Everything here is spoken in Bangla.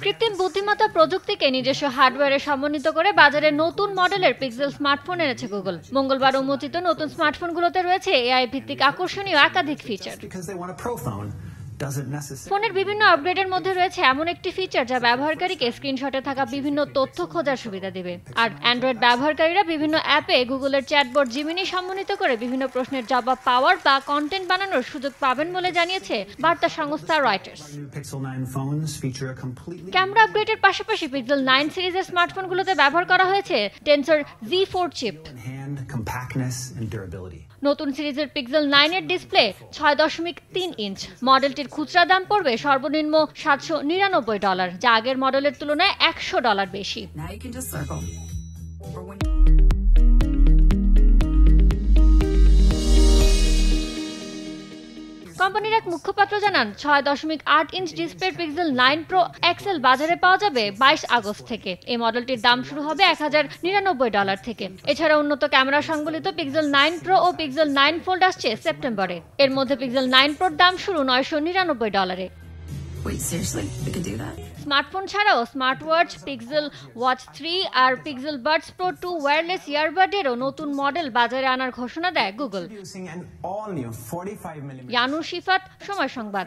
কৃত্রিম বুদ্ধিমত্তা প্রযুক্তিকে নিজস্ব হার্ডওয়্যারে সমন্বিত করে বাজারে নতুন মডেলের পিক্সেল স্মার্টফোন এনেছে গুগল। মঙ্গলবার উন্মোচিত নতুন স্মার্টফোনগুলোতে রয়েছে এআই ভিত্তিক আকর্ষণীয় একাধিক ফিচার। ফোনের বিভিন্ন আপগ্রেডের মধ্যে রয়েছে এমন একটি ফিচার যা ব্যবহারকারীকে স্ক্রিনশটে থাকা বিভিন্ন তথ্য খোঁজার সুবিধা দেবে। আর অ্যান্ড্রয়েড ব্যবহারকারীরা বিভিন্ন অ্যাপে গুগলের চ্যাটবট জিমিনি সমন্বিত করে বিভিন্ন প্রশ্নের জবাব পাওয়ার বা কন্টেন্ট বানানোর সুযোগ পাবেন বলে জানিয়েছে বার্তা সংস্থা রয়টার্স। ক্যামেরা আপগ্রেডের পাশাপাশি পিক্সেল 9 সিরিজের স্মার্টফোনগুলোতে ব্যবহার করা হয়েছে টেনসর Z4 চিপ। নতুন সিরিজের পিক্সেল 9 এর ডিসপ্লে 6.3 ইঞ্চ। মডেলটির খুচরা দাম পড়বে সর্বনিম্ন $799, যা আগের মডেলের তুলনায় $100 বেশি। কোম্পানির এক মুখপাত্র জানান, 6.8 ইঞ্চ ডিসপ্লের পিক্সেল 9 প্রো এক্সেল বাজারে পাওয়া যাবে 22 আগস্ট থেকে। এই মডেলটির দাম শুরু হবে $1099 থেকে। এছাড়া উন্নত ক্যামেরা সংবলিত পিক্সেল 9 প্রো ও পিক্সেল 9 ফোল্ড আসছে সেপ্টেম্বরে। এর মধ্যে পিক্সেল 9 প্রোর দাম শুরু $999। স্মার্টফোন ছাড়াও স্মার্ট ওয়াচ, পিক্সেল ওয়াচ 3 আর পিক্সেল বাডস প্রো 2 ওয়্যারলেস ইয়ারবাডেরও নতুন মডেল বাজারে আনার ঘোষণা দেয় গুগল। ইয়ানুর শিফাত, সময় সংবাদ।